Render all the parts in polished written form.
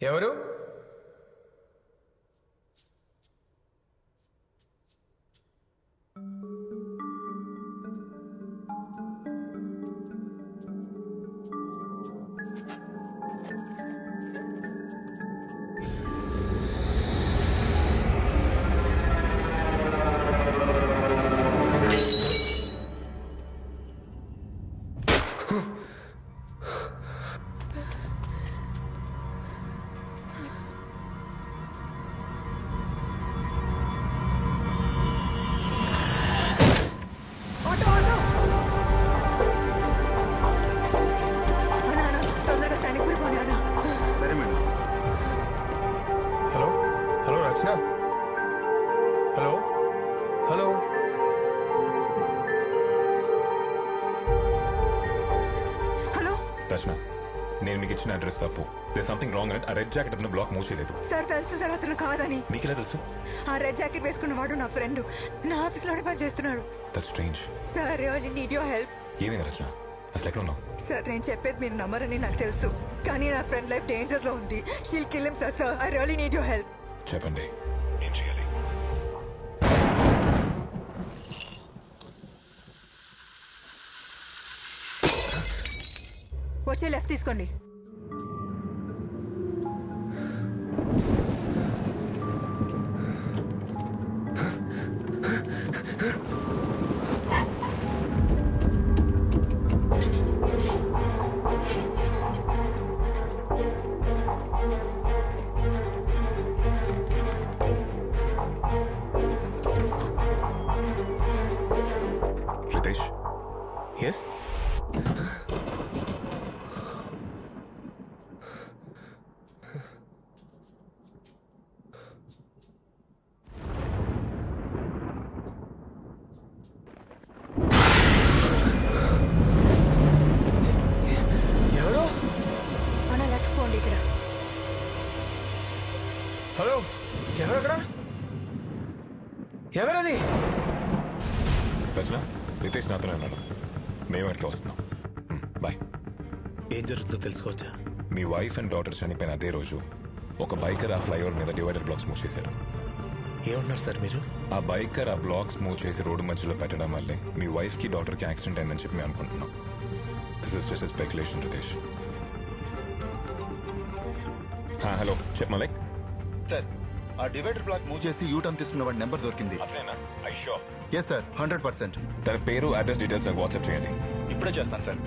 ఎవరు? నేను మీకు ఇచ్చిన అడ్రస్ తప్పు. దేర్ సంథింగ్ రాంగ్ అని ఆ రెడ్ జాకెట్ అతను బ్లాక్ మూవ్ చేయలేదు. సార్ తెలుసు సార్, అతను కాదని. మీకెలా తెలుసు? ఆ రెడ్ జాకెట్ వేసుకున్నవాడు నా ఫ్రెండ్, నా ఆఫీస్ లోనే పని చేస్తున్నాడు. That's strange. Sir really need your help. ఏమైంది రచన? అసలు ఎక్కడ ఉన్నావు? సార్ నేను చెప్పేది మీరు నమ్మరని నాకు తెలుసు, కానీ నా ఫ్రెండ్ లైఫ్ డేంజర్ లో ఉంది. She'll kill him sir. I really need your help. చెప్పండి, ఏం చేయాలి? వచ్చే లెఫ్ట్ తీసుకోండి. రితేష్. ఎస్. హలో, ఎవరక్కడ? ఎవరది? రచన, రితేష్ నాతోనే ఉన్నాడు. మేము అట్లా వస్తున్నాం. బాయ్. ఏం జరుగుతుందో తెలుసుకోవచ్చా? మీ వైఫ్ అండ్ డాటర్ చనిపోయిన అదే రోజు ఒక బైకర్ ఆ ఫ్లైఓవర్ మీద డివైడర్ బ్లాక్స్ మూవ్ చేశారు. ఏమన్నారు సార్ మీరు? ఆ బైకర్ ఆ బ్లాక్స్ మూవ్ చేసి రోడ్డు మధ్యలో పెట్టడం వల్లే మీ వైఫ్ కి డాటర్ కి యాక్సిడెంట్ అయిందని చెప్పి మేము అనుకుంటున్నాం. This is just speculation Ritesh. Hello, చెప్ప మలైక్. సార్, ఆ డివైడర్ బ్లాక్ మూవ్ చేసి యూటర్న్ తీసుకున్న వాడి నెంబర్ దొరికింది. Yes sir, 100%. తన పేరు, అడ్రస్ డీటెయిల్స్ నాకు వాట్సాప్ చేయండి. ఇప్పుడే చేస్తాను సార్.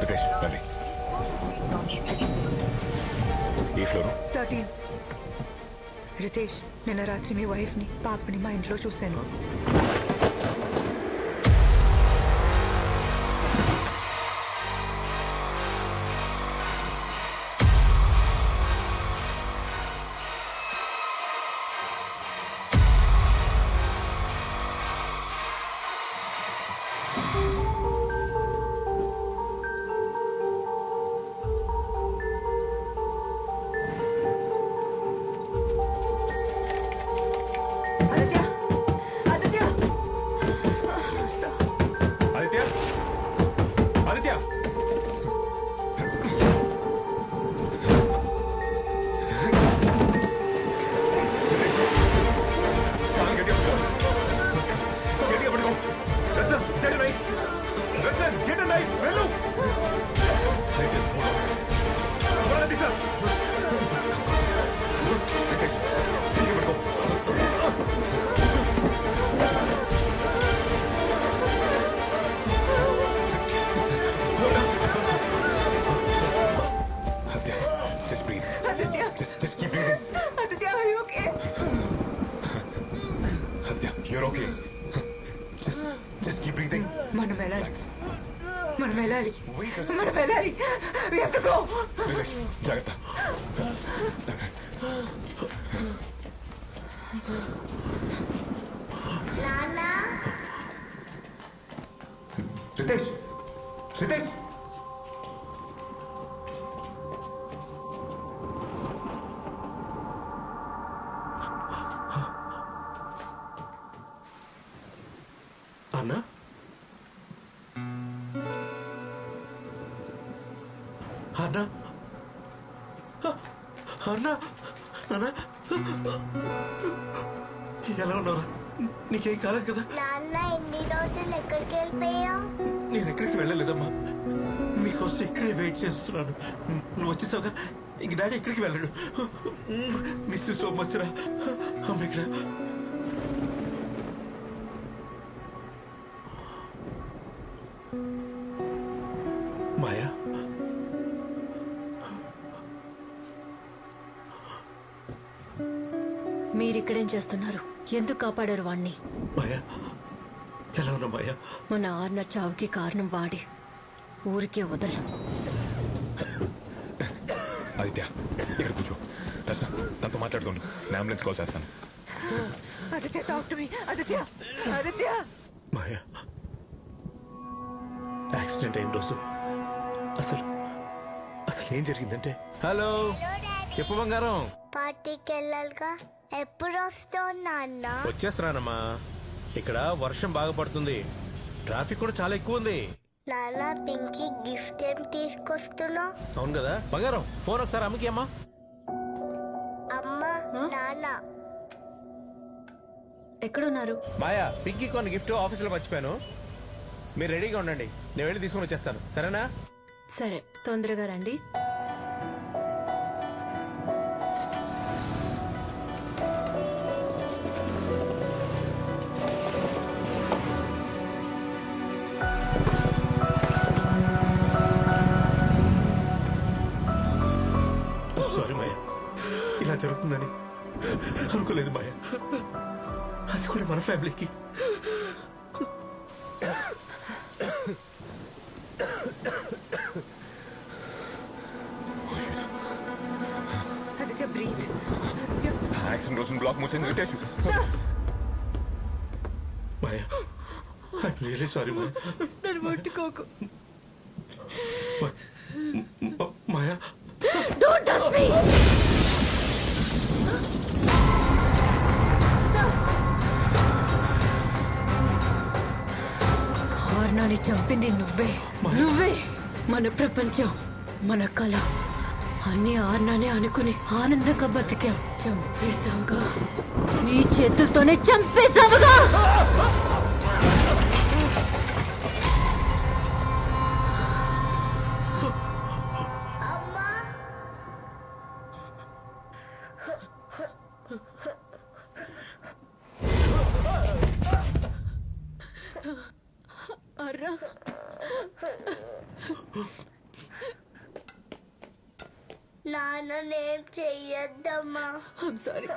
రితేష్ రండి. ఈ ఫ్లోర్ 13. రితేష్, నిన్న రాత్రి మీ వైఫ్ ని పాపని మా ఇంట్లో చూశాను. జాగ్రత్త. రితేష్, రితేష్. అన్నా అన్నా నాన్న ఎలా ఉన్నారా? నీకేం కాలేదు కదా? నాన్న ఎన్ని రోజులు ఎక్కడికి వెళ్ళిపోయావు? నేను ఎక్కడికి వెళ్ళలేదమ్మా, మీకోసం ఇక్కడే వెయిట్ చేస్తున్నాను. నువ్వు వచ్చేసావుగా, ఇంక డాడీ ఎక్కడికి వెళ్ళాడు. మిస్ యూ సో మచ్ రా. అమ్మ ఇక్కడ మాయా. మీరిక్కడేం చేస్తున్నారు? ఎందుకు కాపాడారు వాణ్ణి? మాయా ఎలా ఉన్నా మాయా? మన ఆర్న చావుకి కారణం వాడే. ఊరికే వదలు. ఆదిత్య ఇక్కడ కూర్చో. రచన తనతో మాట్లాడుతుండు. నేను అంబులెన్స్ కాల్ చేస్తాను. Aditya talk to me. Aditya Aditya Maya accident అయిన రోజు అసలు అసలు ఏం జరిగిందంటే. హలో చెప్పు బంగారం. పార్టీకి వెళ్ళాలిగా, ఎప్పుడు వస్తావు నాన్న? వచ్చేస్తున్నానమ్మా. ఇక్కడ వర్షం బాగా పడుతుంది, ట్రాఫిక్ కూడా చాలా ఎక్కువ ఉంది. నాన్న పింకీ గిఫ్ట్ ఏం తీసుకొస్తున్నావు? అవును కదా బంగారం. ఫోన్ ఒకసారి అమ్మకి అమ్మా. అమ్మా నాన్న ఎక్కడున్నారు? మాయా పింకీ కొన్ని గిఫ్ట్ ఆఫీసులో మర్చిపోయాను. మీరు రెడీగా ఉండండి, నేను వెళ్ళి తీసుకొని వచ్చేస్తాను. సరేనా? సరే, తొందరగా రండి. సారీ మాయా, ఇలా జరుగుతుందని అనుకోలేదు మాయా. అది కూడా మన ఫ్యామిలీకి. ఆదిత్య బ్రీత్. ఆదిత్య యాక్సిడెంట్ రోజున బ్లాక్ మూసేసి రిటేష్. మాయా ఐఎమ్ రియల్లీ సారీ మాయా. నన్ను ముట్టుకోకు. మాయా Don't touch me! ఆర్నాని చంపింది నువ్వే. నువ్వే. మన ప్రపంచం, మన కళ అన్ని ఆర్నానే అనుకుని ఆనందంగా బతికాం. చంపేశావుగా, నీ చేతులతోనే చంపేశావుగా. నాన్న నేం చెయ్యొద్దమ్మా. I'm sorry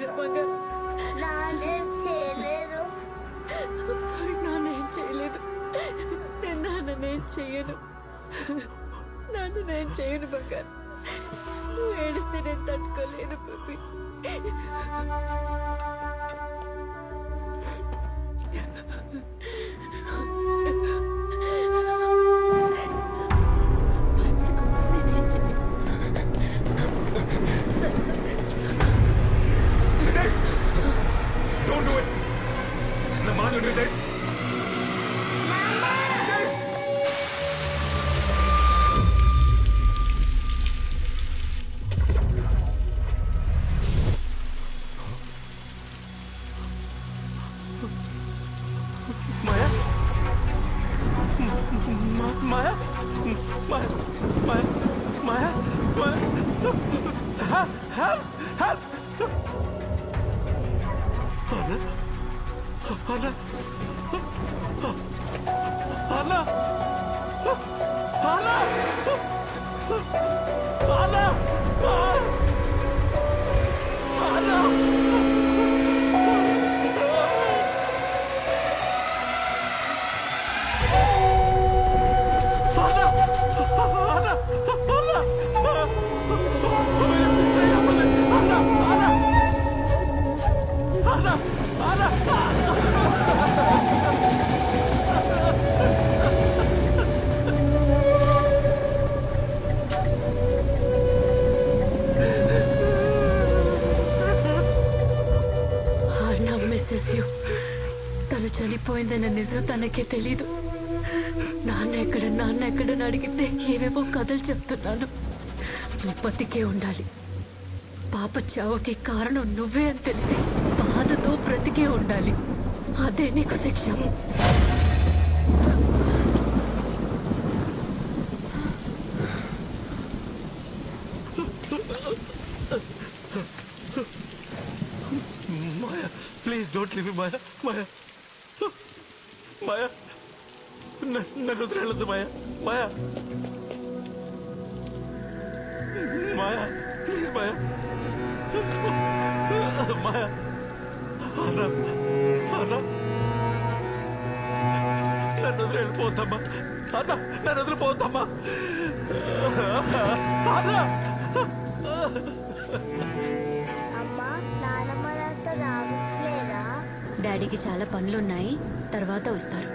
రమంగా. నాన్నేం చేయలేదు. I'm sorry, నాన్నేం చేయలేదు. నేను నాన్నేం చెయ్యను. నాన్నేం చేయను బంగారు. నువ్వు ఏడిస్తే నేను తట్టుకోలేను baby. Ritesh! Don't do it! నా మాట విను, Ritesh! Ritesh! మాయా మాయా మాయా మాయా మాయా మాయా help! Anna! Anna! Anna! Anna! Anna! Anna! తను చనిపోయిందన్న నిజం తనకే తెలీదు. నాన్న ఎక్కడ నాన్న ఎక్కడని అడిగితే ఏవేవో కథలు చెప్తున్నాను. నువ్వు బతికే ఉండాలి. పాప చావుకి కారణం నువ్వే అని తెలిసి బాధతో బ్రతికే ఉండాలి. అదే నీకు శిక్ష. మాయా ప్లీజ్ డోంట్ లీవ్ మీ. మాయా మాయా మాయా నన్ను వదిలేళ్ళదు. మాయా మాయా మాయా ప్లీజ్ మాయా మాయా. అన్నా అన్నా నన్ను వదిలేళ్ళిపోతామ్మా. అన్నా నన్ను వదిలిపోతామ్మా. అన్నా అమ్మా నానమ్మ నాతో రావట్లేదా? డాడీకి చాలా పనులున్నాయి, తర్వాత వస్తారు.